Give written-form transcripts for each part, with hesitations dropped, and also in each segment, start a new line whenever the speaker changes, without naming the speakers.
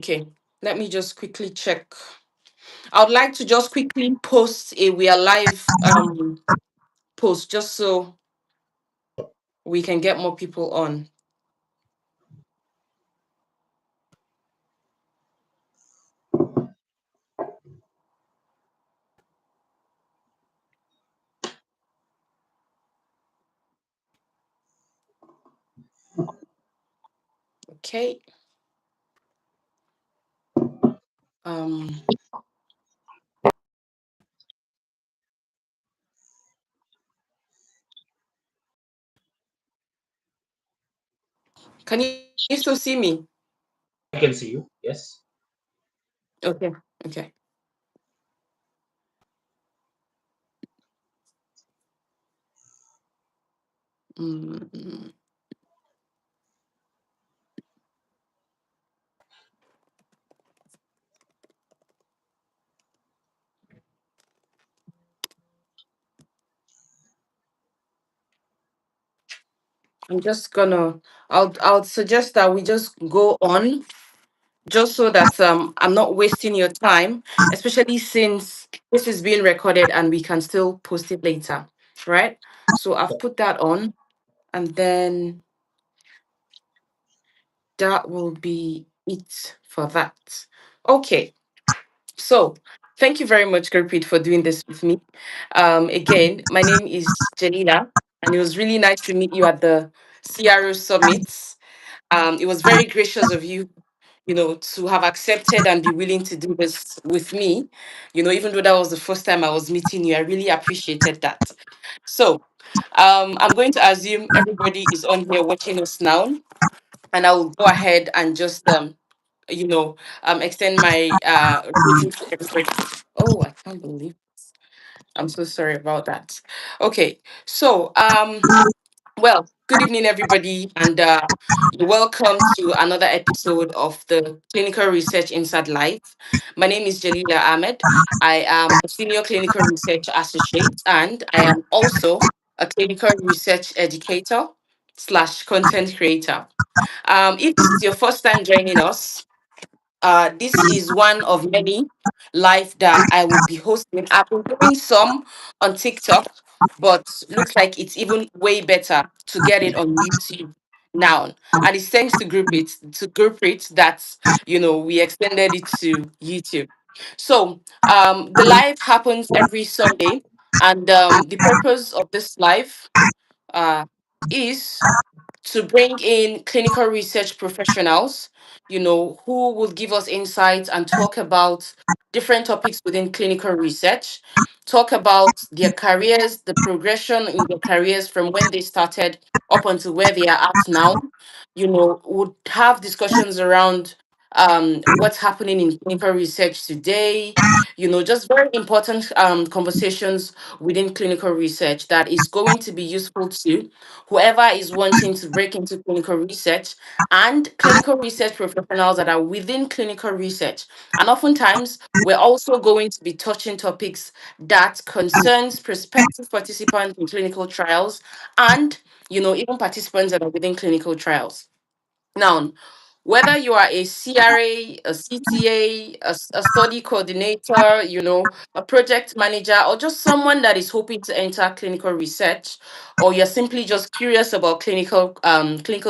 Okay, let me just quickly check. I would like to just quickly post a we are live post just so we can get more people on. Okay. Um can you still see me?
I can see you. Yes.
Okay. Okay. Mm, I'm just gonna I'll suggest that we just go on just so that I'm not wasting your time, especially since this is being recorded and we can still post it later, right? So I've put that on, and then that will be it for that. Okay, so thank you very much, Gurpreet, for doing this with me. Again, my name is Jelila, and it was really nice to meet you at the CRO Summit. It was very gracious of you, to have accepted and be willing to do this with me. Even though that was the first time I was meeting you, I really appreciated that. So, I'm going to assume everybody is on here watching us now, and I will go ahead and just, extend my greetings to everybody. Oh, I can't believe. I'm so sorry about that. Okay, so well, good evening, everybody, and you're welcome to another episode of the Clinical Research Inside Life. My name is Jalila Ahmed. I am a senior clinical research associate, and I am also a clinical research educator slash content creator. If this is your first time joining us, this is one of many live that I would be hosting. I've been doing some on TikTok, but looks like it's even way better to get it on YouTube now. And it's thanks to Gurpreet that we extended it to YouTube. So the live happens every Sunday, and the purpose of this live uh, is to bring in clinical research professionals, who will give us insights and talk about different topics within clinical research, talk about their careers, the progression in their careers from when they started up until where they are at now. Would have discussions around what's happening in clinical research today, just very important conversations within clinical research that is going to be useful to whoever is wanting to break into clinical research and clinical research professionals that are within clinical research. And oftentimes, we're also going to be touching topics that concerns prospective participants in clinical trials and, even participants that are within clinical trials. Now, whether you are a CRA, a CTA, a study coordinator, a project manager, or just someone that is hoping to enter clinical research, or you're simply just curious about clinical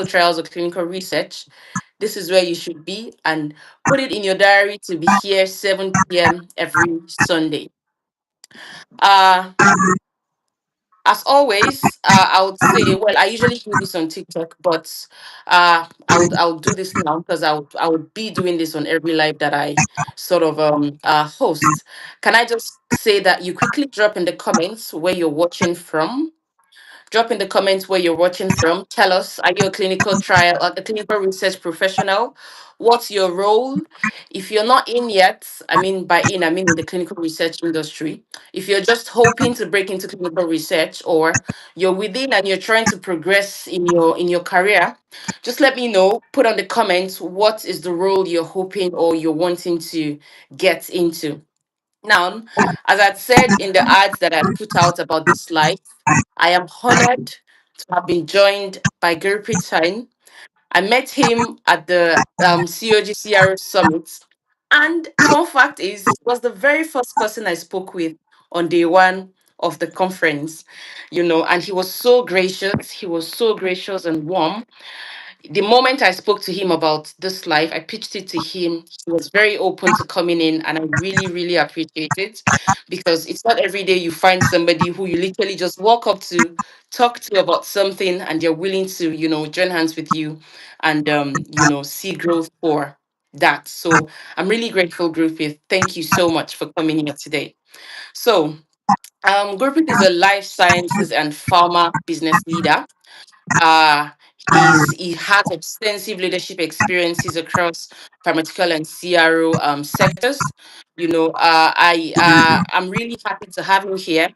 trials or clinical research, this is where you should be, and put it in your diary to be here 7 p.m. every Sunday. Uh as always, I would say, well, I usually do this on TikTok, but I'll do this now because I would be doing this on every live that I sort of host. Can I just say that you quickly drop in the comments where you're watching from? Drop in the comments where you're watching from. Tell us, are you a clinical trial, a clinical research professional? What's your role? If you're not in yet, I mean in the clinical research industry. If you're just hoping to break into clinical research, or you're within and you're trying to progress in your career, just let me know. Put on the comments what is the role you're hoping or you're wanting to get into. Now, as I said in the ads that I put out about this live, I am honored to have been joined by Gurpreet Singh. I met him at the COGCRO summit. And fun fact is, he was the very first person I spoke with on day one of the conference, and he was so gracious. He was so gracious and warm. The moment I spoke to him about this life, I pitched it to him. He was very open to coming in, and I really, really appreciate it because it's not every day you find somebody who you literally just walk up to, talk to about something, and they're willing to, join hands with you and, see growth for that. So I'm really grateful, Gurpreet. Thank you so much for coming here today. So, Gurpreet is a life sciences and pharma business leader. uh, he has extensive leadership experiences across pharmaceutical and CRO sectors. I'm really happy to have him here,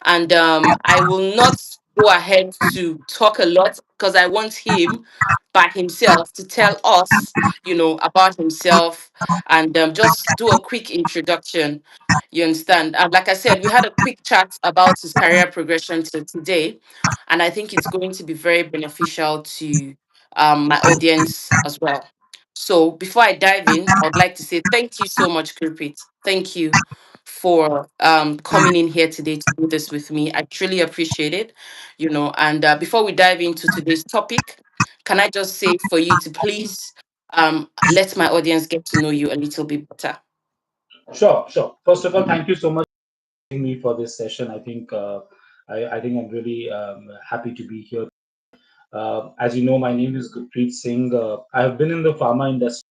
and I will not go ahead to talk a lot because I want him by himself to tell us, about himself and just do a quick introduction. You understand? Like I said, we had a quick chat about his career progression to today, and I think it's going to be very beneficial to my audience as well. So before I dive in, I would like to say thank you so much, Gurpreet. Thank you for coming in here today to do this with me. I truly appreciate it. And before we dive into today's topic, can I just say for you to please let my audience get to know you a little bit better?
Sure, sure. First of all, thank you so much for having me for this session. I think I'm really happy to be here. As you know, my name is Gurpreet Singh. I have been in the pharma industry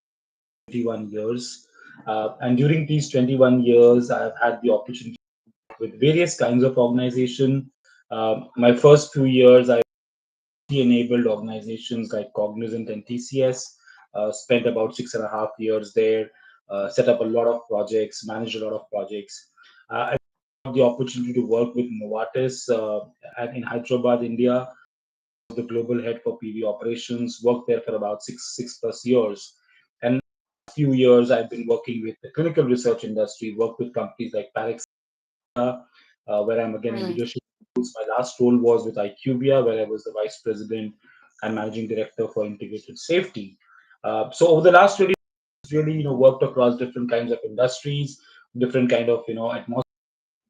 21 years. And during these 21 years, I have had the opportunity with various kinds of organization. My first few years, I enabled organizations like Cognizant and TCS. Spent about 6.5 years there. Set up a lot of projects, managed a lot of projects. I had the opportunity to work with Novartis in Hyderabad, India, the global head for PV operations. Worked there for about six plus years. And few years, I've been working with the clinical research industry. Worked with companies like Parex, where I'm again in
Mm,
leadership roles. My last role was with IQVIA, where I was the vice president and managing director for integrated safety. So over the last 20 years, really, worked across different kinds of industries, different kind of, atmosphere.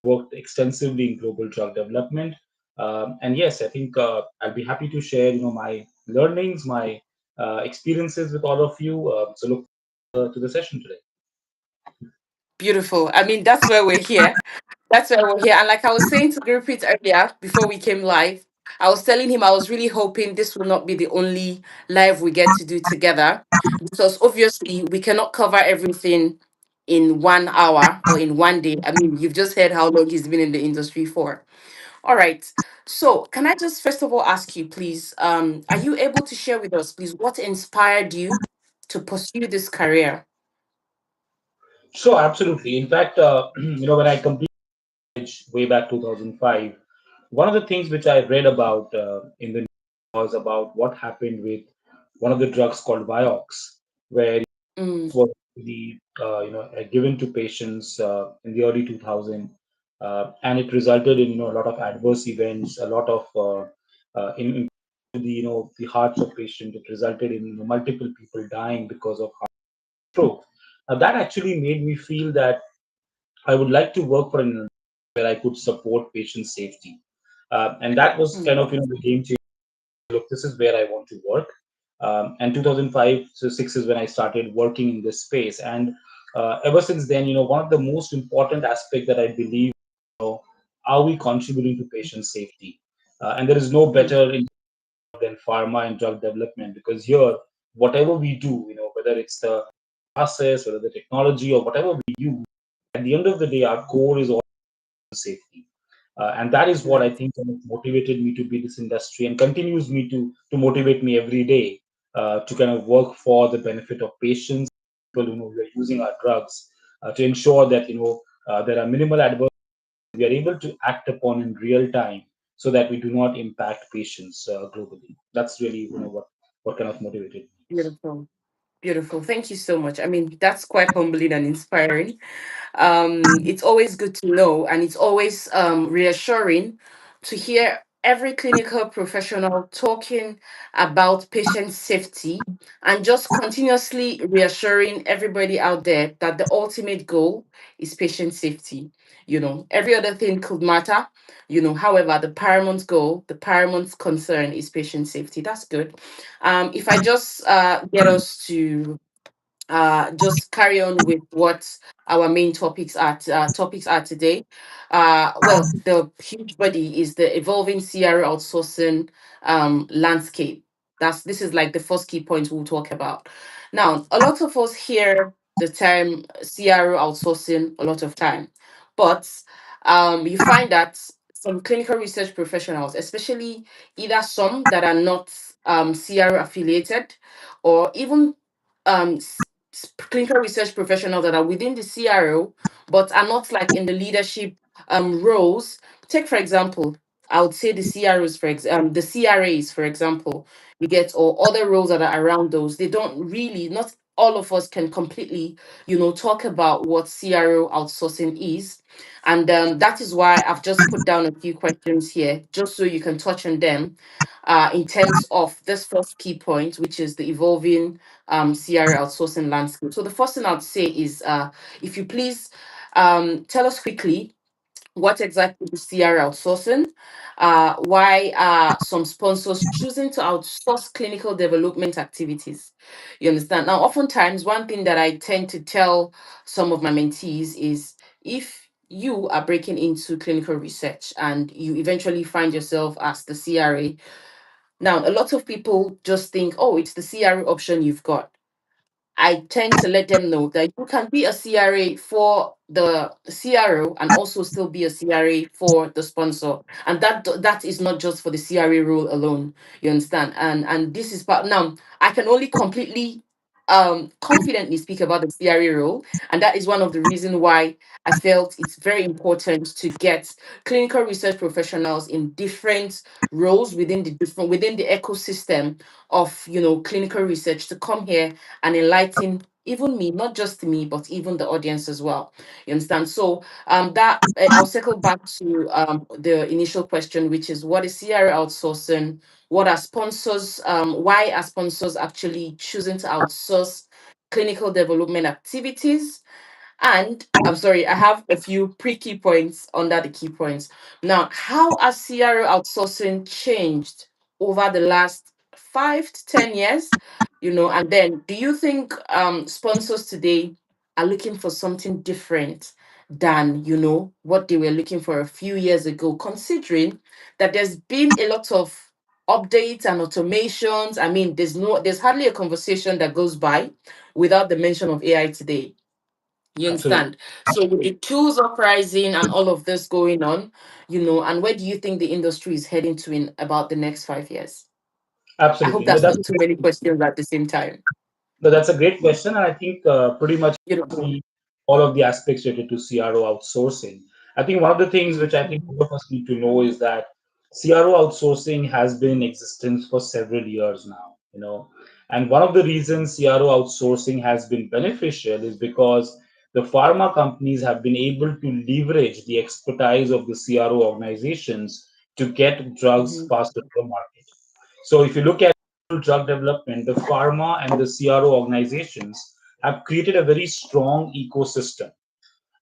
Worked extensively in global drug development. And yes, I think I'll be happy to share, my learnings, my experiences with all of you. So look to the session today.
beautiful. I mean, that's why we're here. That's why we're here. And like I was saying to Gurpreet earlier, before we came live, I was telling him I was really hoping this will not be the only live we get to do together, because obviously we cannot cover everything in 1 hour or in one day. I mean, you've just heard how long he's been in the industry for. All right. So, can I just first of all ask you, please, are you able to share with us, please, what inspired you to pursue this career?
Sure, absolutely. In fact, when I completed way back 2005, one of the things which I read about in the news was about what happened with one of the drugs called Vioxx, where it
Mm,
was given to patients in the early 2000, and it resulted in a lot of adverse events, a lot of in the the hearts of patients. It resulted in multiple people dying because of heart stroke. Now that actually made me feel that I would like to work for an where I could support patient safety. And that was kind
mm,
of the game changer. Look, this is where I want to work. And 2005 to 6 is when I started working in this space. And ever since then, one of the most important aspect that I believe, are we contributing to patient safety? And there is no
mm,
better in than pharma and drug development, because here, whatever we do, whether it's the process, whether the technology or whatever we use, at the end of the day, our core is all safety. And that is what I
right.
think kind of motivated me to be this industry and continues me to motivate me every day to kind of work for the benefit of patients, people who are using our drugs, to ensure that there are minimal adverse we are able to act upon in real time so that we do not impact patients globally. That's really what kind of motivated me.
Beautiful. Beautiful. Thank you so much. I mean, that's quite humbling and inspiring. It's always good to know, and it's always reassuring to hear every clinical professional talking about patient safety and just continuously reassuring everybody out there that the ultimate goal is patient safety. Every other thing could matter, however, the paramount goal, the paramount concern is patient safety. That's good. If I just get us to just carry on with what our main topics are today. Well, the huge body is the evolving CRO outsourcing landscape. This is like the first key point we'll talk about. Now, a lot of us hear the term CRO outsourcing a lot of time, but you find that some clinical research professionals, especially either some that are not CRO affiliated, or even um, clinical research professionals that are within the CRO but are not like in the leadership roles. Take for example, I would say the the CRAs, for example, you get, or other roles that are around those. They don't really, not all of us can completely, talk about what CRO outsourcing is. And that is why I've just put down a few questions here, just so you can touch on them in terms of this first key point, which is the evolving CRO outsourcing landscape. So the first thing I'd say is, if you please tell us quickly what exactly is CRO outsourcing, why are some sponsors choosing to outsource clinical development activities? You understand? Now, oftentimes, one thing that I tend to tell some of my mentees is, if you are breaking into clinical research and you eventually find yourself as the CRA, now a lot of people just think, oh, it's the CRA option you've got. I tend to let them know that you can be a CRA for the CRO and also still be a CRA for the sponsor, and that is not just for the CRA role alone. You understand? And this is part. Now I can only completely confidently speak about the CRA role, and that is one of the reasons why I felt it's very important to get clinical research professionals in different roles within the ecosystem of clinical research to come here and enlighten even me, not just me, but even the audience as well. You understand? So that I'll circle back to the initial question, which is, what is CRO outsourcing? What are sponsors? Why are sponsors actually choosing to outsource clinical development activities? And I'm sorry, I have a few pre-key points under the key points. Now, how has CRO outsourcing changed over the last 5 to 10 years? And then, do you think sponsors today are looking for something different than what they were looking for a few years ago, considering that there's been a lot of updates and automations? I mean, there's hardly a conversation that goes by without the mention of AI today. You
Absolutely.
understand? So with the tools uprising and all of this going on, and where do you think the industry is heading to in about the next 5 years? I hope
Absolutely. No,
that's
that's
not too many questions at the same time.
No, that's a great question, and I think pretty much
You know.
all of the aspects related to CRO outsourcing. I think one of the things which I think
Mhm.
all of us need to know is that CRO outsourcing has been in existence for several years now, and one of the reasons CRO outsourcing has been beneficial is because the pharma companies have been able to leverage the expertise of the CRO organizations to get drugs
Mhm.
faster to the market. So if you look at drug development, the pharma and the CRO organizations have created a very strong ecosystem.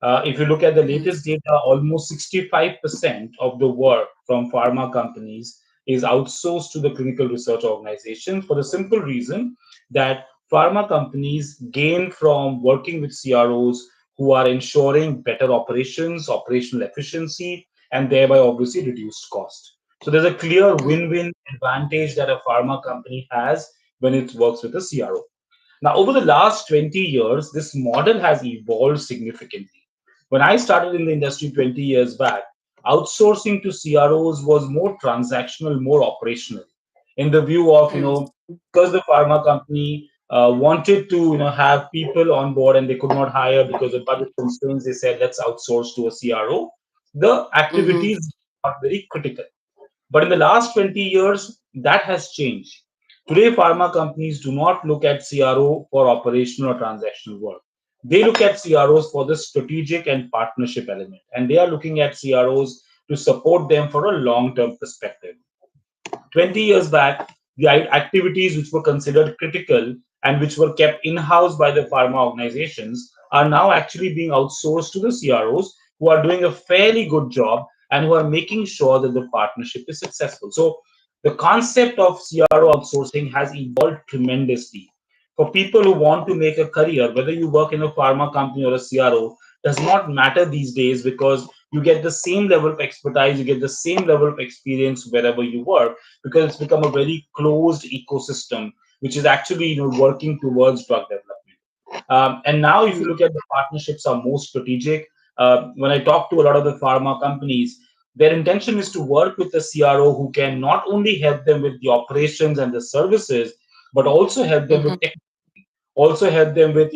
If you look at the
Mhm.
latest data, almost 65% of the work from pharma companies is outsourced to the clinical research organization, for the simple reason that pharma companies gain from working with CROs who are ensuring better operations, operational efficiency, and thereby obviously reduced cost. So there's a clear
Mhm.
win-win advantage that a pharma company has when it works with a CRO. Now, over the last 20 years, this model has evolved significantly. When I started in the industry 20 years back, outsourcing to CROs was more transactional, more operational, in the view of,
Mhm.
because the pharma company wanted to, have people on board and they could not hire because of budget constraints, they said, let's outsource to a CRO. The
Mhm.
activities are very critical. But in the last 20 years, that has changed. Today, pharma companies do not look at CRO for operational or transactional work. They look at CROs for the strategic and partnership element. And they are looking at CROs to support them for a long term perspective. 20 years back, the activities which were considered critical and which were kept in house by the pharma organizations are now actually being outsourced to the CROs, who are doing a fairly good job and who are making sure that the partnership is successful. So, the concept of CRO outsourcing has evolved tremendously. For people who want to make a career, whether you work in a pharma company or a CRO, does not matter these days, because you get the same level of expertise, you get the same level of experience wherever you work, because it's become a very closed ecosystem, which is actually working towards drug development. And now, if you
Mm-hmm.
look at the partnerships are more strategic. When I talk to a lot of the pharma companies, their intention is to work with the CRO who can not only help them with the operations and the services, but also help them with tech, also help them with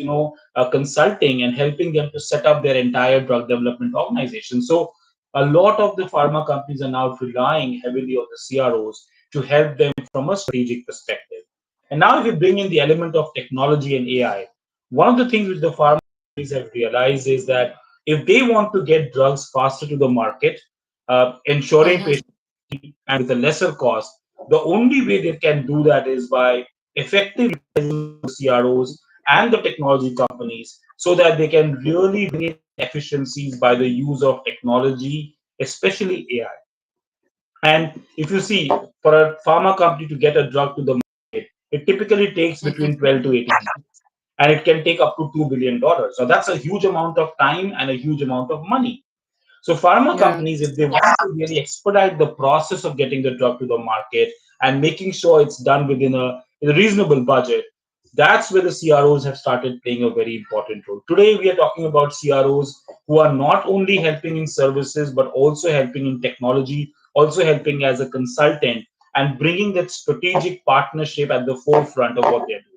consulting and helping them to set up their entire drug development organization. So a lot of the pharma companies are now relying heavily on the CROs to help them from a strategic perspective. And now, if you bring in the element of technology and AI, one of the things which the pharma companies have realized is that if they want to get drugs faster to the market, ensuring
Mm-hmm.
patient and with a lesser cost, the only way they can do that is by effectively CROs and the technology companies, so that they can really bring in efficiencies by the use of technology, especially AI. And if you see, for a pharma company to get a drug to the market, it typically takes between 12 to 18 months, and it can take up to $2 billion. So that's a huge amount of time and a huge amount of money. So pharma
Yeah.
companies, if they want to really expedite the process of getting the drug to the market and making sure it's done within a reasonable budget, that's where the CROs have started playing a very important role. Today, we are talking about CROs who are not only helping in services, but also helping in technology, also helping as a consultant, and bringing that strategic partnership at the forefront of what they're doing.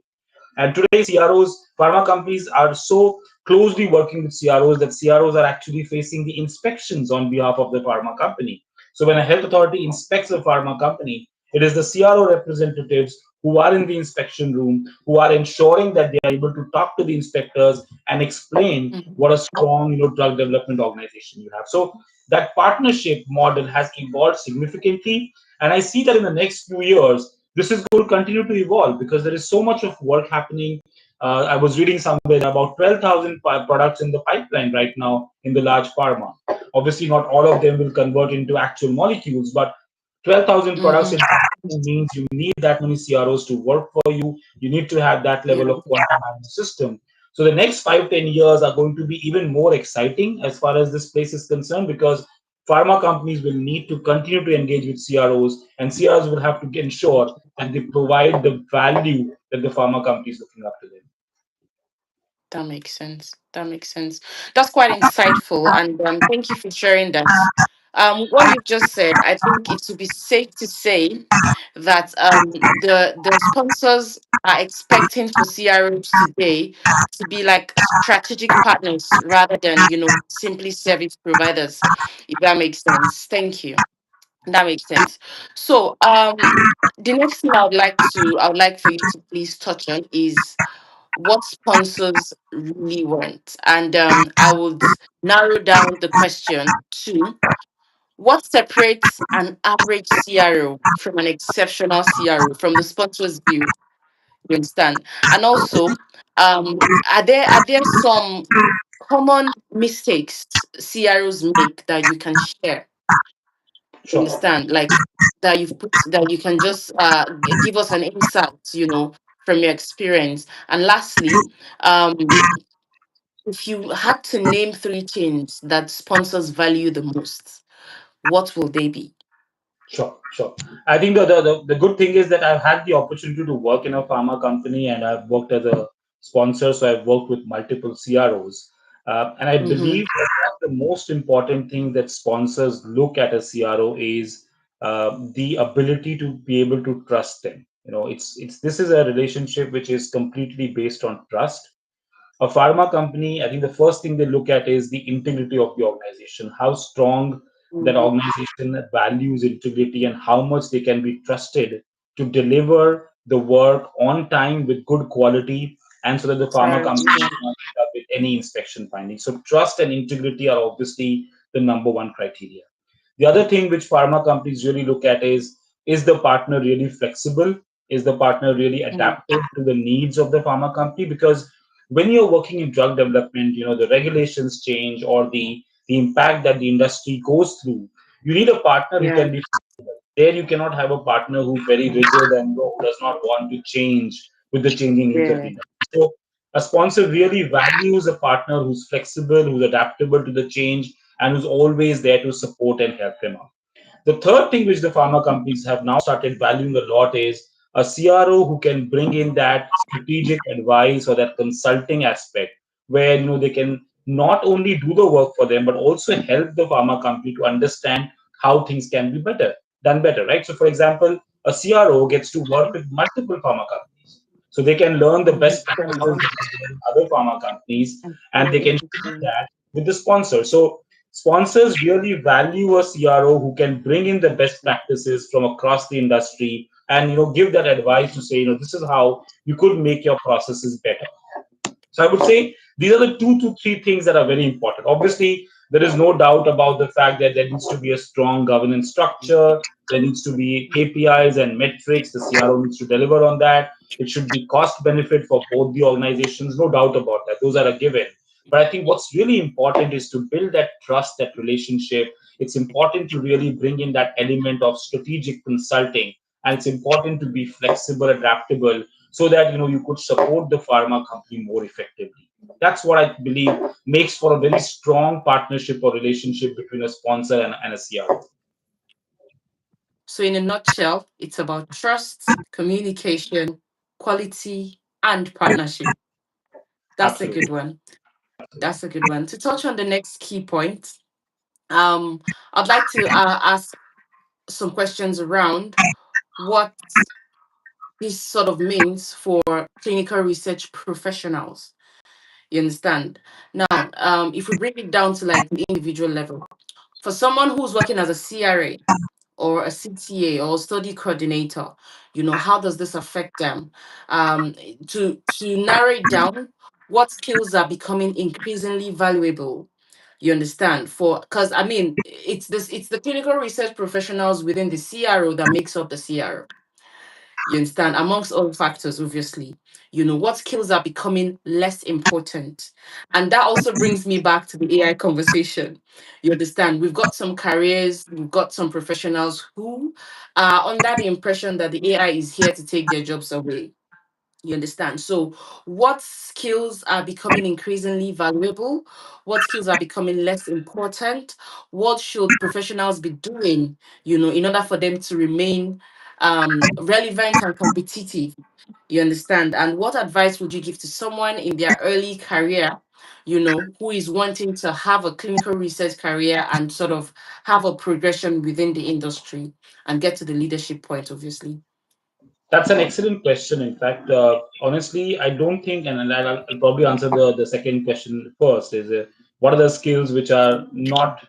And today, CROs, pharma companies are so closely working with CROs that CROs are actually facing the inspections on behalf of the pharma company. So when a health authority inspects a pharma company, it is the CRO representatives who are in the inspection room, who are ensuring that they are able to talk to the inspectors and explain
Mm-hmm.
what a strong, drug development organization you have. So that partnership model has evolved significantly, and I see that in the next few years, this is going to continue to evolve because there is so much of work happening. I was reading somewhere about 12,000 products in the pipeline right now in the large pharma. Obviously, not all of them will convert into actual molecules, but 12,000 products
Mm-hmm.
in means you need that many CROs to work for you. You need to have that level
Yeah.
of quantum management system. So the next 5, 10 years are going to be even more exciting as far as this place is concerned, because pharma companies will need to continue to engage with CROs, and CROs will have to ensure that they provide the value that the pharma company is looking up to them.
That makes sense. That makes sense. That's quite insightful, and thank you for sharing that. What you've just said, I think it would be safe to say that the sponsors are expecting for CROs today to be like strategic partners rather than simply service providers. If that makes sense. Thank you. That makes sense. So the next thing I would like for you to please touch on is what sponsors really want. And I would narrow down the question to what separates an average CRO from an exceptional CRO from the sponsor's view. You understand? And also, are there some common mistakes CROs make that you can share? You
Sure,
understand? Like that you can just give us an insight, from your experience. And lastly, um, if you had to name three things that sponsors value the most, what will they be?
sure. I think the good thing is that I've had the opportunity to work in a pharma company, and I've worked as a sponsor, so I've worked with multiple CROs. And I
Mm-hmm.
believe that the most important thing that sponsors look at a CRO is the ability to be able to trust them. It's this is a relationship which is completely based on trust. A pharma company, I think the first thing they look at is the integrity of the organization, how strong that
Mm-hmm.
organization values integrity and how much they can be trusted to deliver the work on time with good quality, and so that the pharma company
Clarity. Yeah.
does not end up with any inspection findings. So trust and integrity are obviously the number one criteria. The other thing which pharma companies really look at is the partner really flexible? Is the partner really
Mm.
adapted to the needs of the pharma company? Because when you're working in drug development, the regulations change or the impact that the industry goes through. You need a partner who
Yeah.
can be flexible. There, you cannot have a partner who's very rigid and who does not want to change with the changing needs of the
Yeah.
industry. So, a sponsor really values a partner who's flexible, who's adaptable to the change, and who's always there to support and help them out. The third thing which the pharma companies have now started valuing a lot is a CRO who can bring in that strategic advice or that consulting aspect where they can not only do the work for them but also help the pharma company to understand how things can be done better, right? So for example, a CRO gets to work with multiple pharma companies. So they can learn the best practices that are there in other pharma companies and they can share that with the sponsor. So sponsors really value a CRO who can bring in the best practices from across the industry and give that advice to say, this is how you could make your processes better. So I would say these are the 2 to 3 things that are very important. Obviously, there is no doubt about the fact that there needs to be a strong governance structure. There needs to be KPIs and metrics. The CRO needs to deliver on that. It should be cost benefit for both the organizations. No doubt about that. Those are a given. But I think what's really important is to build that trust, that relationship. It's important to really bring in that element of strategic consulting, and it's important to be flexible, adaptable, so that you could support the pharma company more effectively. That's what I believe makes for a very strong partnership or relationship between a sponsor and a CRO.
So, in a nutshell, it's about trust, communication, quality, and partnership. That's a
Absolutely.
good one. That's a good one. To touch on the next key point, I'd like to ask some questions around what this sort of means for clinical research professionals. You understand? Now, if we break it down to like the individual level, for someone who's working as a CRA or a CTA or study coordinator, how does this affect them? Um, to narrow it down, what skills are becoming increasingly valuable? You understand? For because I mean, it's the clinical research professionals within the CRO that makes up the CRO. You understand? Amongst other factors, obviously, what skills are becoming less important. And that also brings me back to the AI conversation. You understand? We've got some careers, we've got some professionals who are under the impression that the AI is here to take their jobs away. You understand? So, what skills are becoming increasingly valuable? What skills are becoming less important? What should professionals be doing, in order for them to remain relevant and competitive? You understand? And what advice would you give to someone in their early career, who is wanting to have a clinical research career and sort of have a progression within the industry and get to the leadership point, obviously?
That's an excellent question. In fact, honestly, I don't think, and I'll probably answer the second question first, is what are the skills which are not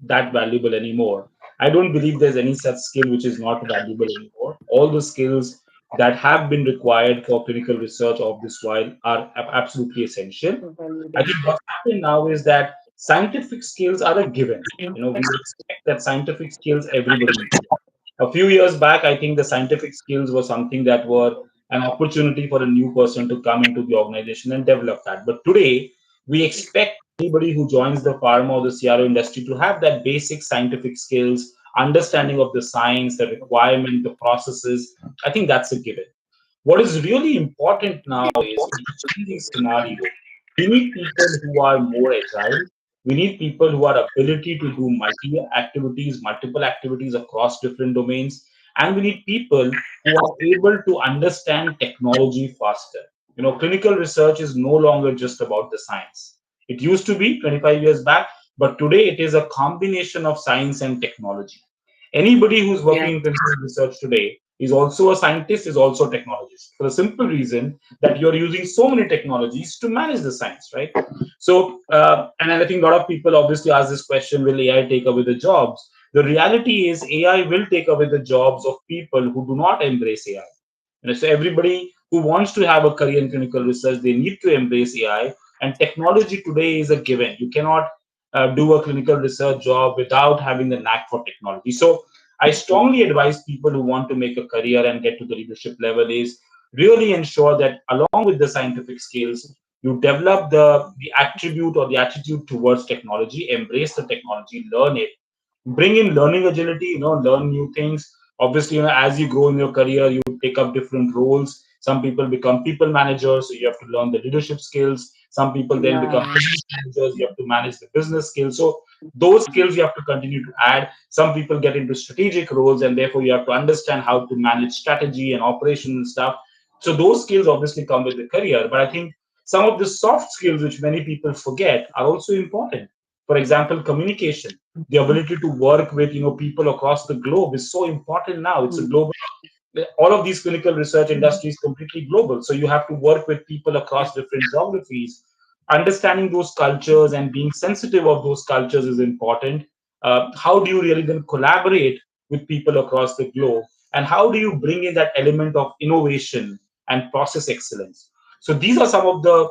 that valuable anymore? I don't believe there's any such skill which is not valuable anymore. All the skills that have been required for clinical research of this while are absolutely essential. I think what's happening now is that scientific skills are a given. We expect that scientific skills everybody needs. A few years back, I think the scientific skills were something that were an opportunity for a new person to come into the organization and develop that. But today, we expect anybody who joins the pharma or the CRO industry to have that basic scientific skills, understanding of the science, the requirement, the processes. I think that's a given. What is really important now is in a changing scenario, we need people who are more agile. We need people who are ability to do multiple activities across different domains, and we need people who are able to understand technology faster. Clinical research is no longer just about the science. It used to be 25 years back, but today it is a combination of science and technology. Anybody who's working
Yeah.
in clinical research today is also a scientist, is also a technologist, for the simple reason that you're using so many technologies to manage the science, right? So, and I think a lot of people obviously ask this question: will AI take away the jobs? The reality is, AI will take away the jobs of people who do not embrace AI. So everybody who wants to have a career in clinical research, they need to embrace AI. And technology today is a given. You cannot do a clinical research job without having the knack for technology. So I strongly advise people who want to make a career and get to the leadership level is really ensure that along with the scientific skills, you develop the attribute or the attitude towards technology, embrace the technology, learn it, bring in learning agility, learn new things. Obviously, as you grow in your career, you take up different roles. Some people become people managers, so you have to learn the leadership skills. Some people then become
Yeah.
business managers, you have to manage the business skills. So those skills you have to continue to add. Some people get into strategic roles, and therefore you have to understand how to manage strategy and operation and stuff. So those skills obviously come with the career, but I think some of the soft skills which many people forget are also important. For example, communication, the ability to work with people across the globe is so important now. It's a
Mm.
global, all of these clinical research industries completely global, so you have to work with people across different geographies. Understanding those cultures and being sensitive of those cultures is important. How do you really then collaborate with people across the globe, and how do you bring in that element of innovation and process excellence? So these are some of the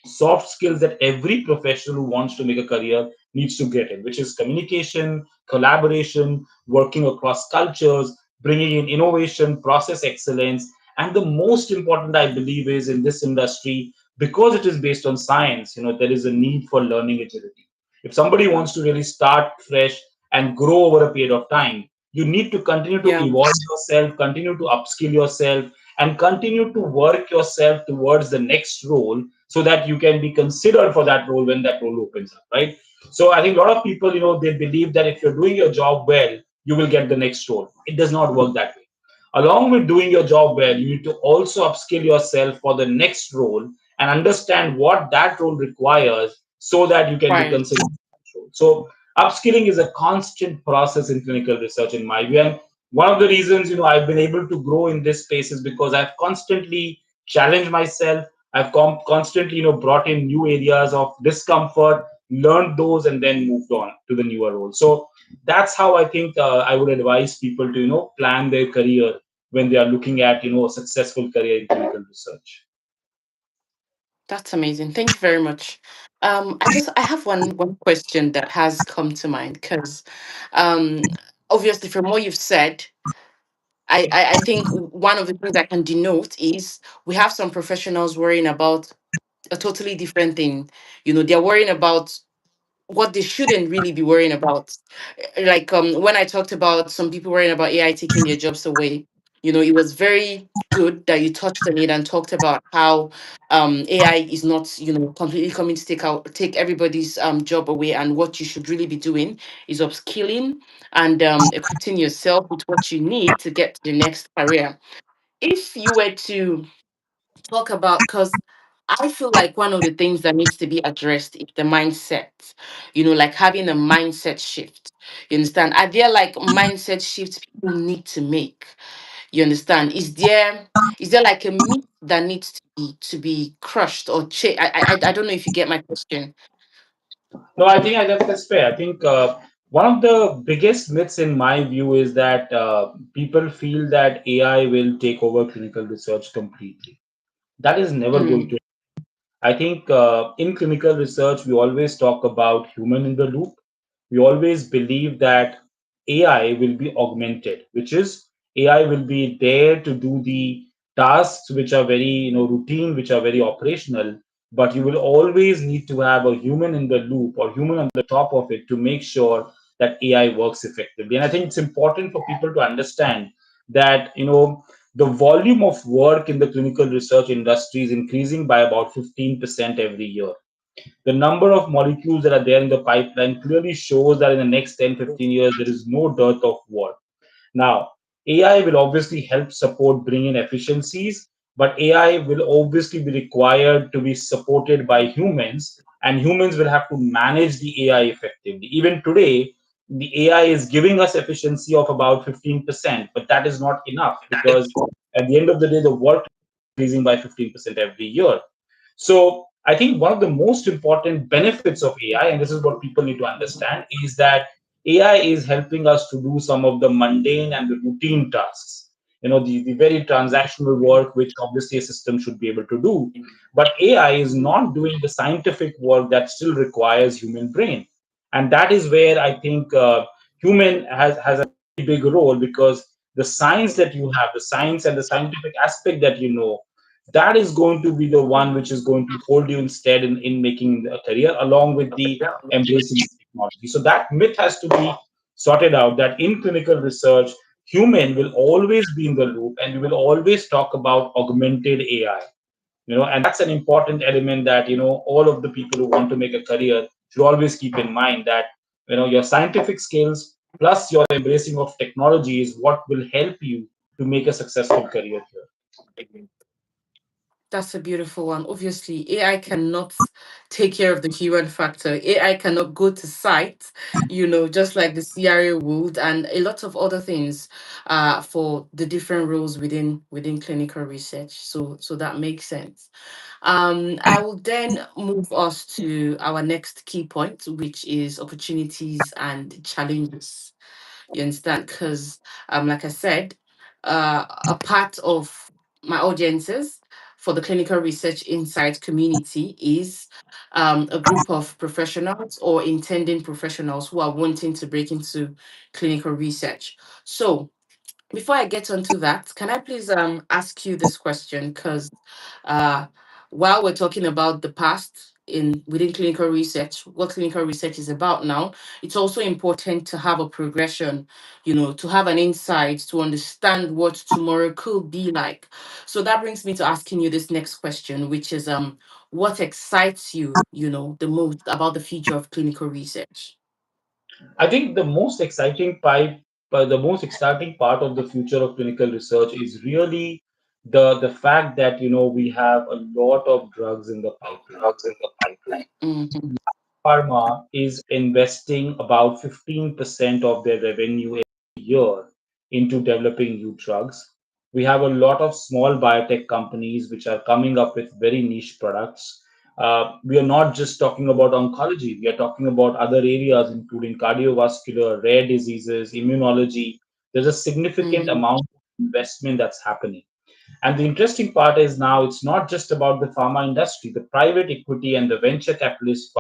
soft skills that every professional who wants to make a career needs to get in, which is communication, collaboration, working across cultures, bringing in innovation, process excellence. And the most important, I believe, is in this industry, because it is based on science, there is a need for learning agility. If somebody wants to really start fresh and grow over a period of time, you need to continue to
Yeah.
evolve yourself, continue to upskill yourself, and continue to work yourself towards the next role so that you can be considered for that role when that role opens up, right? So I think a lot of people, they believe that if you're doing your job well, you will get the next role. It does not work that way. Along with doing your job well, you need to also upskill yourself for the next role and understand what that role requires so that you can be
Right.
considered for that role. So upskilling is a constant process in clinical research, in my view. And one of the reasons, I've been able to grow in this space is because I've constantly challenged myself. I've constantly, brought in new areas of discomfort, learned those, and then moved on to the newer role. So that's how I think I would advise people to, plan their career when they are looking at, a successful career in clinical research.
That's amazing. Thank you very much. I have one question that has come to mind because, um, obviously from what you've said, I think one of the things I can denote is we have some professionals worrying about a totally different thing. They're worrying about what they shouldn't really be worrying about. Like, when I talked about some people worrying about AI taking their jobs away, it was very good that you touched on it and talked about how AI is not, completely coming to take everybody's job away, and what you should really be doing is upskilling and equipping yourself with what you need to get to the next career. If you were to talk about, because I feel like one of the things that needs to be addressed is the mindset, like having a mindset shift. You understand? Are there like mindset shifts people need to make? You understand? Is there like a myth that needs to be crushed or changed? I don't know if you get my question.
No, I think that's fair. I think one of the biggest myths, in my view, is that people feel that AI will take over clinical research completely. That is never going
Mm,
to. I think in clinical research, we always talk about human in the loop. We always believe that AI will be augmented, which is AI will be there to do the tasks which are very routine, which are very operational. But you will always need to have a human in the loop or human on the top of it to make sure that AI works effectively. And I think it's important for people to understand that the volume of work in the clinical research industry is increasing by about 15% every year. The number of molecules that are there in the pipeline clearly shows that in the next 10, 15 years, there is no dearth of work. Now, AI will obviously help support bring in efficiencies, but AI will obviously be required to be supported by humans, and humans will have to manage the AI effectively. Even today, the AI is giving us efficiency of about 15%, but that is not enough because at the end of the day, the work is increasing by 15% every year. So I think one of the most important benefits of AI, and this is what people need to understand, is that AI is helping us to do some of the mundane and the routine tasks. The very transactional work, which obviously a system should be able to do. But AI is not doing the scientific work that still requires human brain. And that is where I think human has a big role, because the science that you have, the science and the scientific aspect that you know, that is going to be the one which is going to hold you instead in making a career, along with the embracing of technology. So that myth has to be sorted out, that in clinical research, human will always be in the loop, and we will always talk about augmented AI. And that's an important element that all of the people who want to make a career should always keep in mind, that your scientific skills plus your embracing of technology is what will help you to make a successful career here.
That's a beautiful one. Obviously, AI cannot take care of the human factor. AI cannot go to site, just like the CRO would, and a lot of other things for the different roles within clinical research. So that makes sense. I will then move us to our next key point, which is opportunities and challenges. You understand? Because, like I said, a part of my audiences for the clinical research insight community is a group of professionals or intending professionals who are wanting to break into clinical research. So, before I get onto that, can I please ask you this question? Because uh, while we're talking about the past in within clinical research, what clinical research is about now, it's also important to have a progression, to have an insight, to understand what tomorrow could be like. So that brings me to asking you this next question, which is what excites you, the most about the future of clinical research?
I think the most exciting part of the future of clinical research is really the fact that we have a lot of drugs in the pipeline.
Mm-hmm.
Pharma is investing about 15% of their revenue every year into developing new drugs. We have a lot of small biotech companies which are coming up with very niche products. We are not just talking about oncology, we are talking about other areas, including cardiovascular, rare diseases, immunology. There's a significant
Mm-hmm.
amount of investment that's happening. And the interesting part is now it's not just about the pharma industry. The private equity and the venture capitalists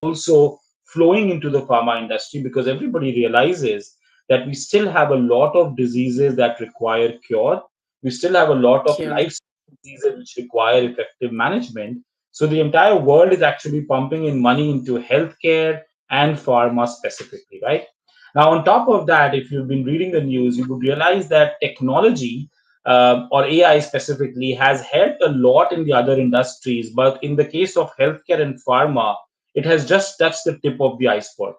also flowing into the pharma industry, because everybody realizes that we still have a lot of diseases that require cure. We still have a lot of
Cure.
life diseases which require effective management. So the entire world is actually pumping in money into healthcare and pharma specifically, right? Now, on top of that, if you've been reading the news, you would realize that technology, or AI specifically, has helped a lot in the other industries. But in the case of healthcare and pharma, it has just touched the tip of the iceberg.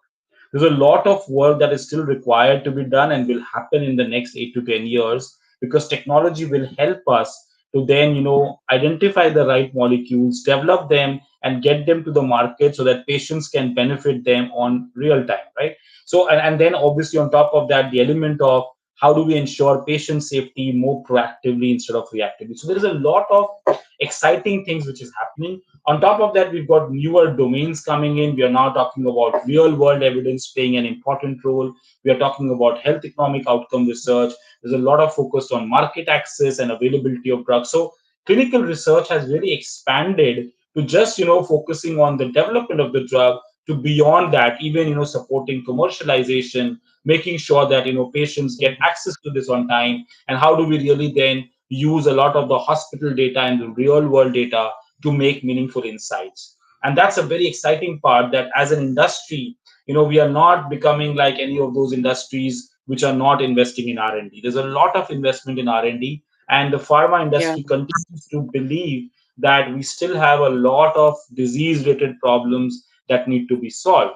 There's a lot of work that is still required to be done and will happen in the next 8 to 10 years, because technology will help us to then identify the right molecules, develop them, and get them to the market so that patients can benefit them on real time, right? So, and then obviously on top of that, the element of how do we ensure patient safety more proactively instead of reactively. So there is a lot of exciting things which is happening. On top of that, we've got newer domains coming in. We are now talking about real world evidence playing an important role. We are talking about health economic outcome research. There's a lot of focus on market access and availability of drugs. So clinical research has really expanded to just focusing on the development of the drug, to beyond that, even supporting commercialization, making sure that patients get access to this on time, and how do we really then use a lot of the hospital data and the real world data to make meaningful insights. And that's a very exciting part, that as an industry, we are not becoming like any of those industries which are not investing in R&D. There's a lot of investment in R&D, and the pharma
Yeah.
industry continues to believe that we still have a lot of disease related problems that need to be solved.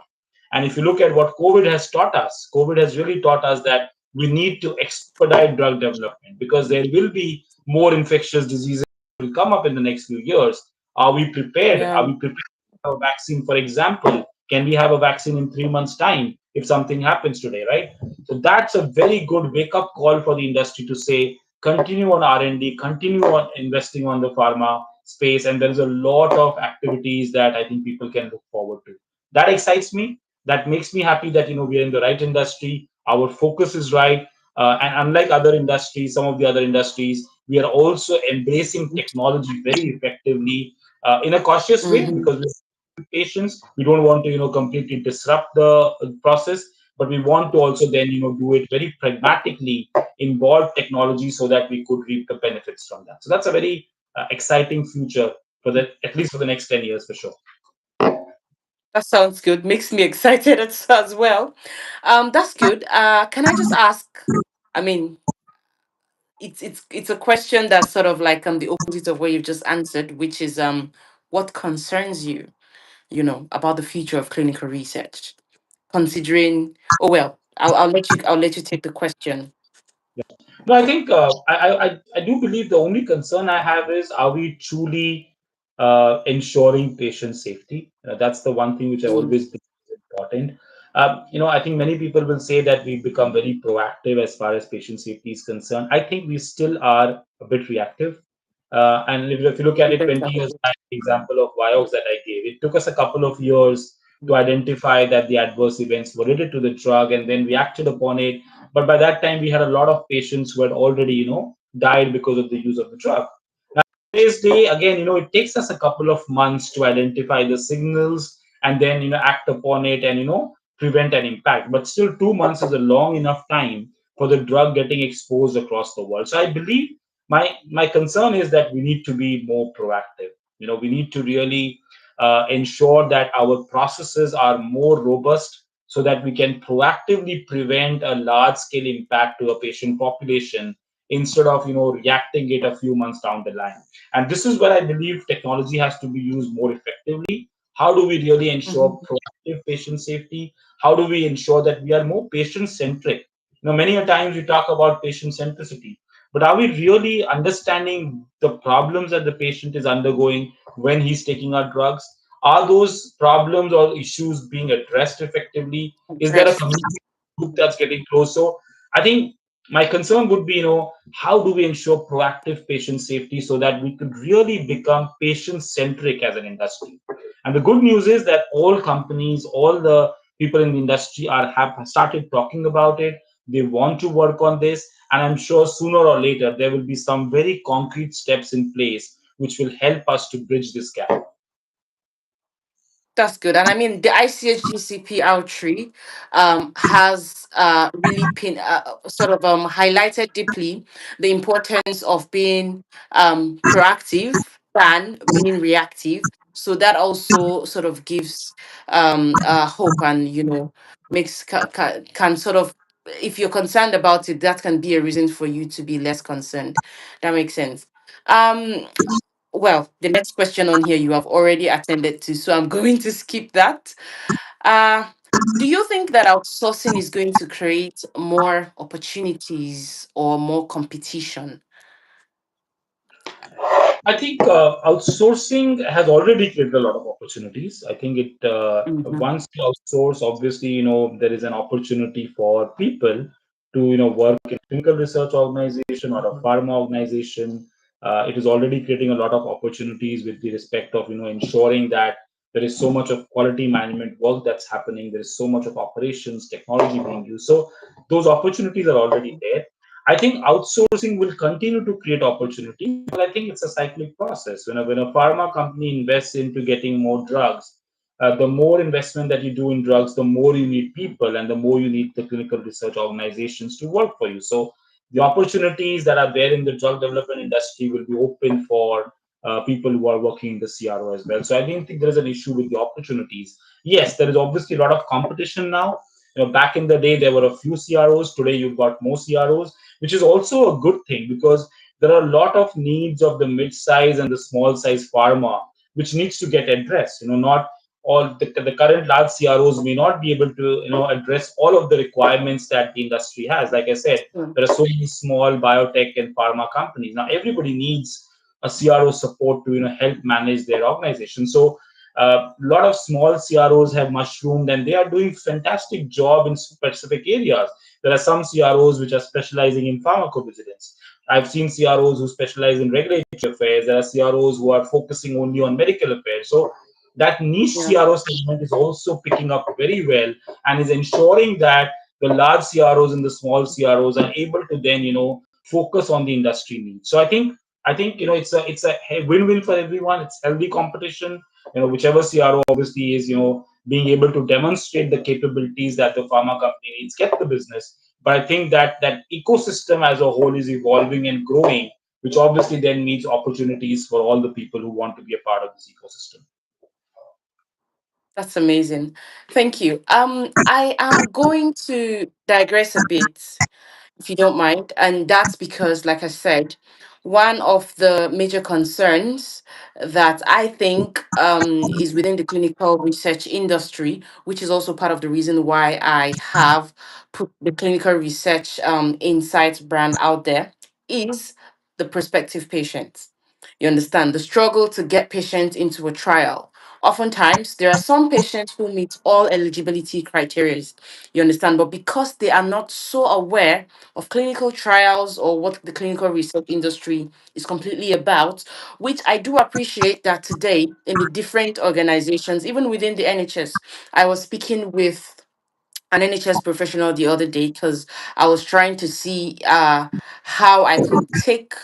And if you look at what COVID has taught us, COVID has really taught us that we need to expedite drug development, because there will be more infectious diseases will come up in the next few years. Are we prepared?
Yeah.
Are we prepared for a vaccine, for example? Can we have a vaccine in 3 months' time if something happens today, right? So that's a very good wake-up call for the industry to say, continue on R&D, continue on investing on the pharma space, and there's a lot of activities that I think people can look forward to. That excites me. That makes me happy that we're in the right industry. Our focus is right, and unlike other industries, some of the other industries, we are also embracing technology very effectively, in a cautious way,
Mm-hmm.
because we're patients. We don't want to, completely disrupt the process, but we want to also then, do it very pragmatically, involve technology so that we could reap the benefits from that. So that's a very exciting future for the at least for the next 10 years for sure.
That sounds good. Makes me excited as well. That's good. Can I just ask? I mean, it's a question that's sort of like the opposite of what you've just answered, which is what concerns you, about the future of clinical research, considering. Oh well, I'll let you take the question.
No, I think I do believe the only concern I have is, are we truly ensuring patient safety? That's the one thing which I
Mm,
always believe is important. I think many people will say that we've become very proactive as far as patient safety is concerned. I think we still are a bit reactive. And if you look at it 20 years
definitely.
back, the example of Vioxx that I gave, it took us a couple of years to identify that the adverse events were related to the drug, and then we acted upon it. But by that time, we had a lot of patients who had already, died because of the use of the drug. Today's day, again, it takes us a couple of months to identify the signals and then, act upon it and, prevent an impact. But still, 2 months is a long enough time for the drug getting exposed across the world. So I believe my concern is that we need to be more proactive. We need to really ensure that our processes are more robust so that we can proactively prevent a large scale impact to a patient population instead of reacting it a few months down the line. And this is where I believe technology has to be used more effectively. How do we really ensure
Mhm.
proactive patient safety? How do we ensure that we are more patient centric? Many a times we talk about patient centricity, but are we really understanding the problems that the patient is undergoing when he's taking our drugs? Are those problems or issues being addressed effectively? Is there a
Addressed.
community group that's getting close? So I think my concern would be, how do we ensure proactive patient safety so that we could really become patient centric as an industry? And the good news is that all companies, all the people in the industry have started talking about it. They want to work on this, and I'm sure sooner or later there will be some very concrete steps in place which will help us to bridge this gap.
That's good. And I mean, the ICHGCP outreach has really sort of highlighted deeply the importance of being proactive than being reactive. So that also sort of gives hope, and, makes can sort of, if you're concerned about it, that can be a reason for you to be less concerned. That makes sense. Um, well, the next question on here you have already attended to, so I'm going to skip that. Uh, do you think that outsourcing is going to create more opportunities or more competition?
I think outsourcing has already created a lot of opportunities. I think it
Mhm.
once you outsource, obviously, there is an opportunity for people to work in a clinical research organization or a
Mhm.
pharma organization. It is already creating a lot of opportunities with the respect of ensuring that there is so much of quality management work that's happening. There is so much of operations technology being used. So those opportunities are already there. I think outsourcing will continue to create opportunities, but I think it's a cyclic process. When a pharma company invests into getting more drugs, the more investment that you do in drugs, the more you need people and the more you need the clinical research organizations to work for you. So the opportunities that are there in the drug development industry will be open for people who are working in the CRO as well. So I don't think there is an issue with the opportunities. Yes, there is obviously a lot of competition now. Back in the day, there were a few CROs. Today, you've got more CROs, which is also a good thing because there are a lot of needs of the mid-size and the small-size pharma which needs to get addressed. Not all the current large CROs may not be able to address all of the requirements that the industry has. Like I said,
Mm.
there are so many small biotech and pharma companies. Now everybody needs a CRO support to help manage their organization. So a lot of small CROs have mushroomed and they are doing fantastic job in specific areas. There are some CROs which are specializing in pharmacovigilance. I've seen CROs who specialize in regulatory affairs. There are CROs who are focusing only on medical affairs. So that niche
Yeah.
CRO segment is also picking up very well and is ensuring that the large CROs and the small CROs are able to then, focus on the industry needs. So I think I think it's a win-win for everyone. It's healthy competition. Whichever CRO obviously is being able to demonstrate the capabilities that the pharma company needs, get the business. But I think that ecosystem as a whole is evolving and growing, which obviously then means opportunities for all the people who want to be a part of this ecosystem.
That's amazing. Thank you. I am going to digress a bit, if you don't mind. And that's because, like I said, one of the major concerns that I think is within the clinical research industry, which is also part of the reason why I have put the clinical research insights brand out there, is the prospective patients. You understand the struggle to get patients into a trial. Oftentimes, there are some patients who meet all eligibility criteria. You understand, but because they are not so aware of clinical trials or what the clinical research industry is completely about, which I do appreciate that today in the different organizations, even within the NHS, I was speaking with an NHS professional the other day because I was trying to see how I could take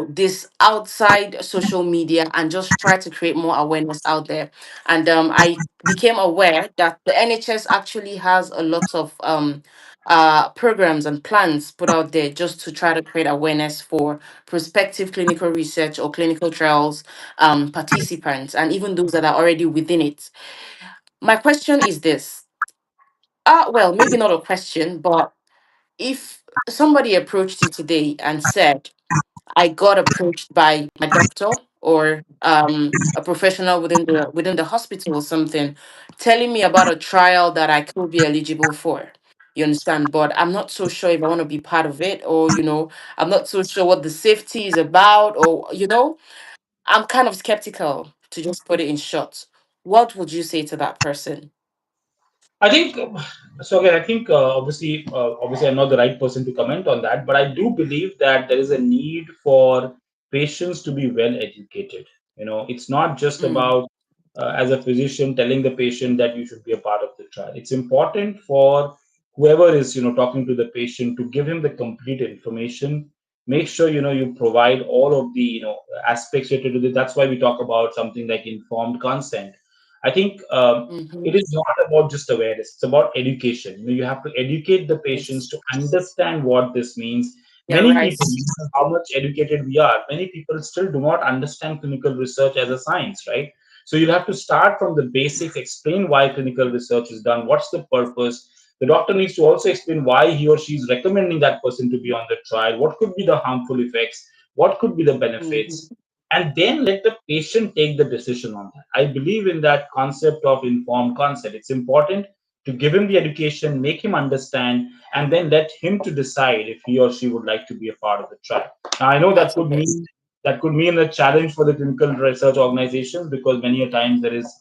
this outside social media and just try to create more awareness out there. And I became aware that the NHS actually has a lot of programs and plans put out there just to try to create awareness for prospective clinical research or clinical trials participants and even those that are already within it. My question is this. Well, maybe not a question, but if somebody approached you today and said, I got approached by my doctor or a professional within the hospital or something, telling me about a trial that I could be eligible for. You understand? But I'm not so sure if I want to be part of it, or I'm not so sure what the safety is about, or I'm kind of skeptical, to just put it in short. What would you say to that person?
I think so. Again, I think obviously, I'm not the right person to comment on that, but I do believe that there is a need for patients to be well educated. It's not just
Mm,
about as a physician telling the patient that you should be a part of the trial. It's important for whoever is talking to the patient to give him the complete information. Make sure you provide all of the aspects related to this. That's why we talk about something like informed consent. I think
mm-hmm.
it is not about just awareness, it's about education. You have to educate the patients
Yes,
to understand what this means.
you're
Many
right.
people, how much educated we are, many people still do not understand clinical research as a science, right? So you have to start from the basics, explain why clinical research is done, what's the purpose. The doctor needs to also explain why he or she is recommending that person to be on the trial, what could be the harmful effects, what could be the benefits,
Mm-hmm.
and then let the patient take the decision on that. I believe in that concept of informed consent. It's important to give him the education, make him understand, and then let him to decide if he or she would like to be a part of the trial. Now, I know that
Part
could
of it.
mean a challenge for the clinical research organizations, because many a times there is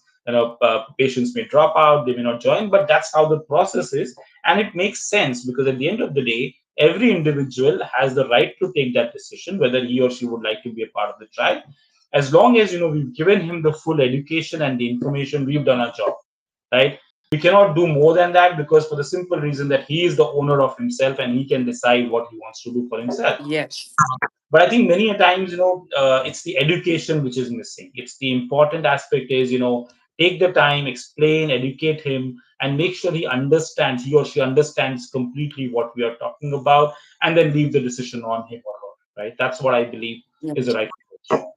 patients may drop out, they may not join, but that's how the process is, and it makes sense because at the end of the day, every individual has the right to take that decision whether he or she would like to be a part of the trial. As long as we've given him the full education and the information, we've done our job, right? We cannot do more than that, because for the simple reason that he is the owner of himself and he can decide what he wants to do for himself.
Yes.
But I think many a times, it's the education which is missing. It's the important aspect is, take the time, explain, educate him, and make sure he or she understands completely what we are talking about, and then leave the decision on him or her, right? That's what I believe is the right approach.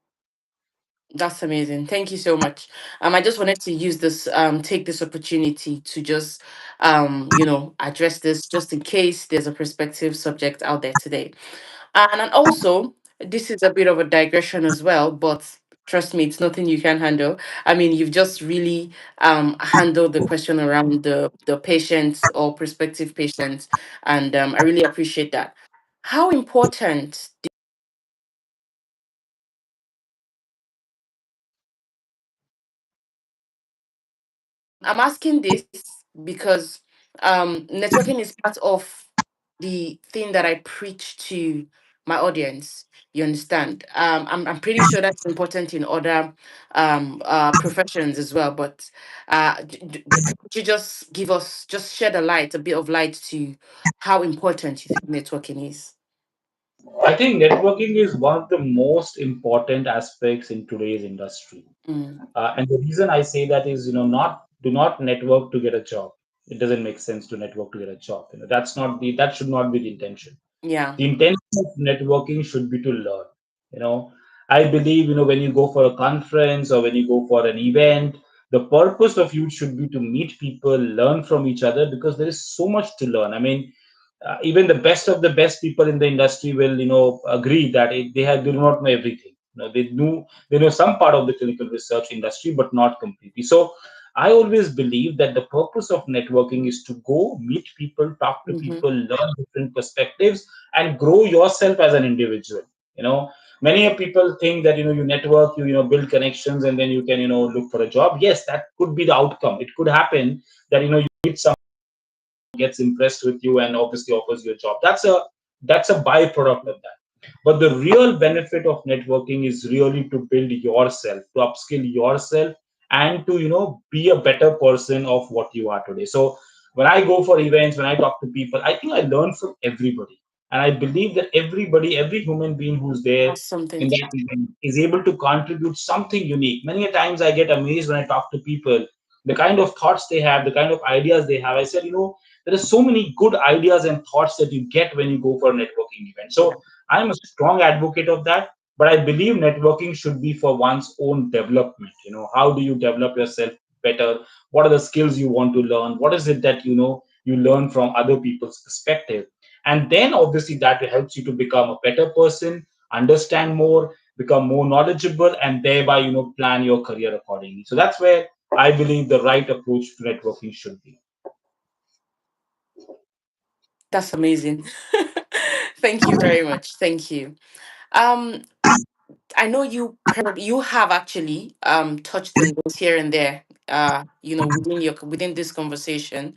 That's amazing. Thank you so much. I just wanted to use this, take this opportunity to just, address this just in case there's a prospective subject out there today. And also, this is a bit of a digression as well, but trust me, it's nothing you can handle. I mean, you've just really handled the question around the patients or prospective patients, and I really appreciate that. How important I'm asking this because networking is part of the thing that I preach to my audience. You understand? I'm pretty sure that's important in other professions as well. But could you just give us, just shed a light, a bit of light to how important you think networking is?
I think networking is one of the most important aspects in today's industry.
Mm,
And the reason I say that is, not do not network to get a job. It doesn't make sense to network to get a job. That should not be the intention.
yeah.
The intention of networking should be to learn. You know, I believe, when you go for a conference or when you go for an event, the purpose of you should be to meet people, learn from each other, because there is so much to learn. I mean, even the best of the best people in the industry will agree that they do not know everything. They know some part of the clinical research industry, but not completely. So I always believe that the purpose of networking is to go meet people, talk to
Hmm.
people, learn different perspectives, and grow yourself as an individual. you know Many people think that you network, you build connections, and then you can look for a job. Yes, that could be the outcome. It could happen that you meet some gets impressed with you and obviously offers you a job. That's a byproduct of that. But the real benefit of networking is really to build yourself, to upskill yourself, and to be a better person of what you are today. So when I go for events, when I talk to people, I think I learn from everybody. And I believe that every human being who's there
That's something
in
to.
that event is able to contribute something unique. Many a times I get amazed when I talk to people, the kind of thoughts they have, the kind of ideas they have. I said, there are so many good ideas and thoughts that you get when you go for a networking event.
Yeah.
So I'm a strong advocate of that. But I believe networking should be for one's own development. How do you develop yourself better? What are the skills you want to learn? What is it that you learn from other people's perspective? And then obviously that helps you to become a better person, understand more, become more knowledgeable, and thereby plan your career accordingly. So that's where I believe the right approach to networking should be.
That's amazing. Thank you very much. Thank you. Um, I know you have actually touched on this here and there, within this conversation,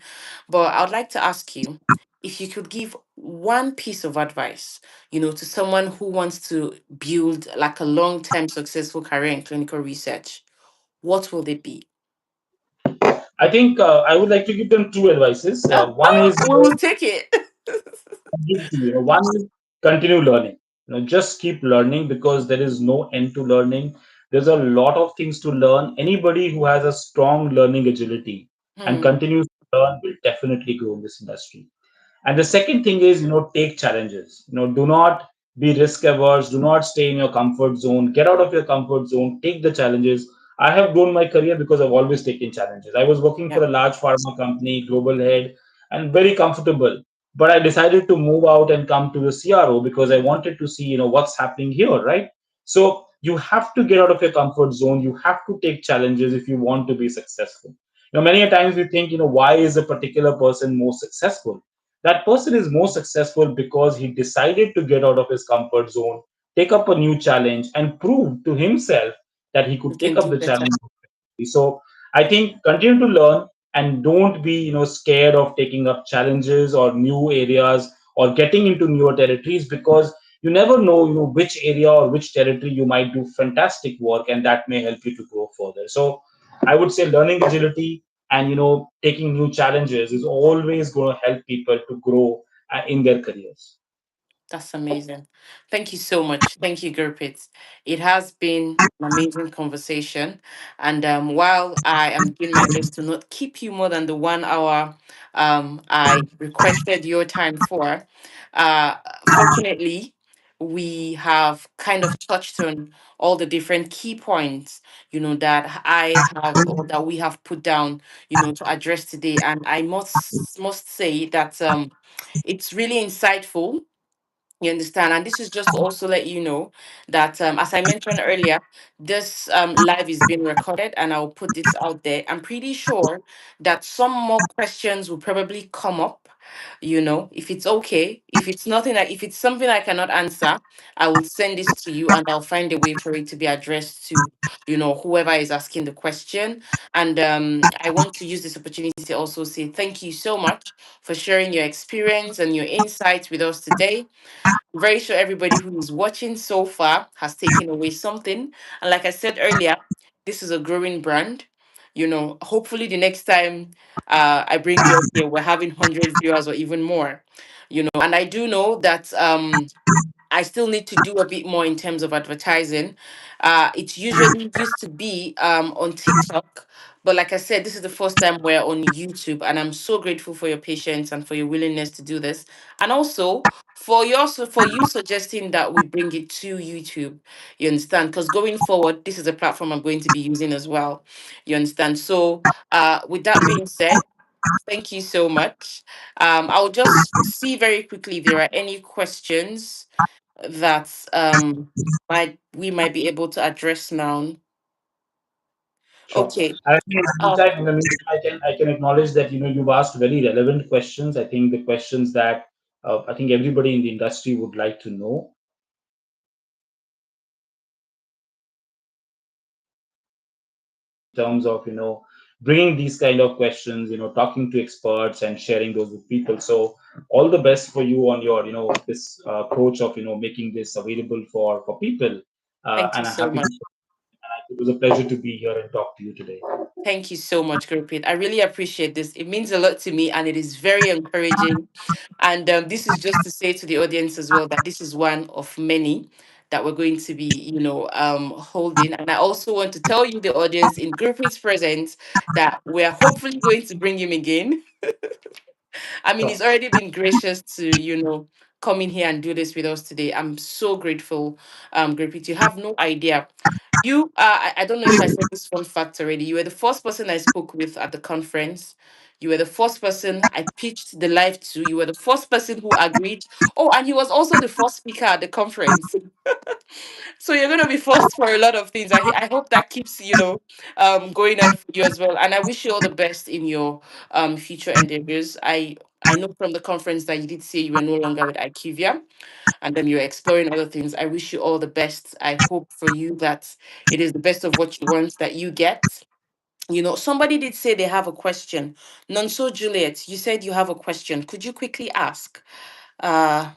but I would like to ask you if you could give one piece of advice, to someone who wants to build like a long-term successful career in clinical research, what will it be?
I think I would like to give them two advices. One
Ah,
is,
we will take it.
one is continue learning. Just keep learning, because there is no end to learning. There's a lot of things to learn. Anybody who has a strong learning agility and
Hmm,
continues to learn will definitely grow in this industry. And the second thing is, take challenges. Do not be risk averse. Do not stay in your comfort zone. Get out of your comfort zone. Take the challenges. I have grown my career because I've always taken challenges. I was working
yeah,
for a large pharma company, global head, and very comfortable. But I decided to move out and come to the CRO because I wanted to see, what's happening here, right? So you have to get out of your comfort zone. You have to take challenges if you want to be successful. Many a times we think, why is a particular person more successful? That person is more successful because he decided to get out of his comfort zone, take up a new challenge, and prove to himself that he
we
could take
can
up
do
the
better.
challenge. So I think continue to learn, and don't be scared of taking up challenges or new areas or getting into newer territories, because you never know which area or which territory you might do fantastic work, and that may help you to grow further. So I would say learning agility and taking new challenges is always going to help people to grow in their careers.
That's amazing. Thank you so much. Thank you, Gurpreet. It has been an amazing conversation. And while I am doing my best to not keep you more than the 1 hour I requested your time for, uh, fortunately, we have kind of touched on all the different key points, that I have or that we have put down, to address today. And I must say that it's really insightful, you understand? And this is just to also let you know that, as I mentioned earlier, this live is being recorded and I'll put this out there. I'm pretty sure that some more questions will probably come up, if it's okay. If it's nothing that, if it's something I cannot answer, I will send this to you and I'll find a way for it to be addressed to, whoever is asking the question. And I want to use this opportunity to also say thank you so much for sharing your experience and your insights with us today. Very sure everybody who is watching so far has taken away something. And like I said earlier, this is a growing brand. Hopefully the next time I bring you up here, we're having 100 viewers or even more. And I do know that I still need to do a bit more in terms of advertising. It usually used to be on TikTok, but like I said, this is the first time we're on YouTube, and I'm so grateful for your patience and for your willingness to do this, and also for you suggesting that we bring it to YouTube. You understand? Because going forward, this is a platform I'm going to be using as well. You understand? So, with that being said, thank you so much. I'll just see very quickly if there are any questions that might we might be able to address now.
Sure.
Okay.
I think
Um,
in the meantime, I can acknowledge that you've asked very relevant questions. I think the questions that I think everybody in the industry would like to know in terms of bringing these kind of questions, talking to experts and sharing those with people. So all the best for you on your this approach of making this available for people.
Thank you
And I'm
so
happy.
much.
It was a pleasure to be here and talk to you today.
Thank you so much, Gurpreet. I really appreciate this. It means a lot to me, and it is very encouraging. And this is just to say to the audience as well that this is one of many that we're going to be, holding. And I also want to tell you, the audience, in Gurpreet's presence, that we are hopefully going to bring him again. I mean, he's
Sure.
already been gracious to, come in here and do this with us today. I'm so grateful, Gurpreet. You have no idea. I don't know if I said this fun fact already. You were the first person I spoke with at the conference. You were the first person I pitched the live to. You were the first person who agreed. Oh, and he was also the first speaker at the conference. So you're going to be first for a lot of things. I hope that keeps, going on for you as well. And I wish you all the best in your future endeavors. I know from the conference that you did say you were no longer with IQVIA, and then you're exploring other things. I wish you all the best. I hope for you that it is the best of what you want that you get. Somebody did say they have a question. Nonso Juliet, you said you have a question. Could you quickly ask? Uh,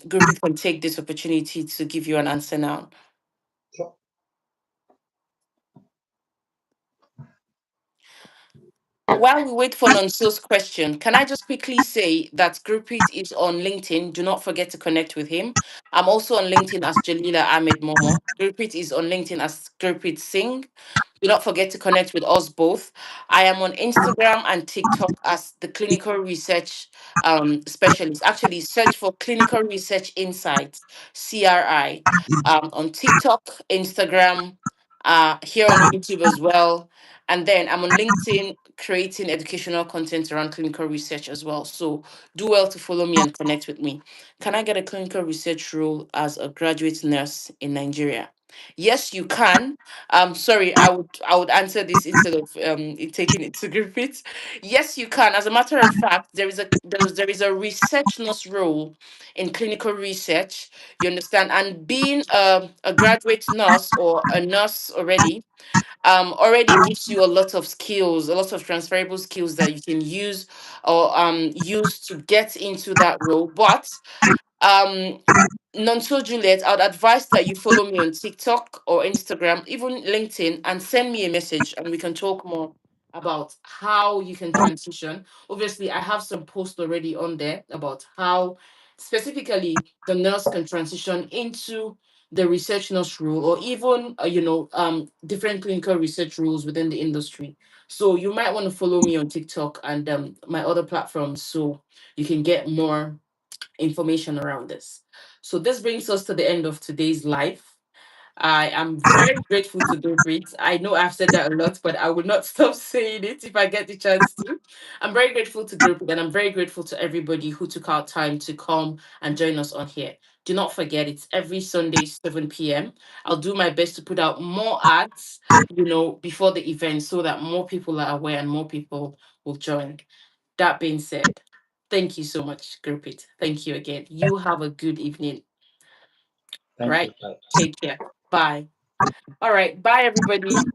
Gurpreet can take this opportunity to give you an answer now.
Sure.
While we wait for Nonso's question, can I just quickly say that Gurpreet is on LinkedIn? Do not forget to connect with him. I'm also on LinkedIn as Jelilat Ahmed-Momoh. Gurpreet is on LinkedIn as Gurpreet Singh. Do not forget to connect with us both. I am on Instagram and TikTok as the clinical research specialist. Actually, search for Clinical Research Insights, CRI, on TikTok, Instagram, here on YouTube as well. And then I'm on LinkedIn creating educational content around clinical research as well. So do well to follow me and connect with me. Can I get a clinical research role as a graduate nurse in Nigeria? Yes, you can. Sorry, I would answer this instead of it taking it to grip it. Yes, you can. As a matter of fact, there is a research nurse role in clinical research. You understand? And being a graduate nurse or a nurse already gives you a lot of skills, a lot of transferable skills that you can use to get into that role. But um Nonso Juliet, I would advise that you follow me on TikTok or Instagram, even LinkedIn, and send me a message and we can talk more about how you can transition. Obviously, I have some posts already on there about how specifically the nurse can transition into the research nurse role, or even different clinical research roles within the industry. So you might want to follow me on TikTok and my other platforms so you can get more information around this. So this brings us to the end of today's live. I am very grateful to Gurpreet. I know I've said that a lot, but I will not stop saying it if I get the chance to. I'm very grateful to Gurpreet, and I'm very grateful to everybody who took out time to come and join us on here. Do not forget, it's every Sunday, 7 p.m. I'll do my best to put out more ads, before the event so that more people are aware and more people will join. That being said, thank you so much, Gurpreet. Thank you again. You have a good evening. All
Thank
right.
you. Bye.
Take care. Bye. All right. Bye, everybody.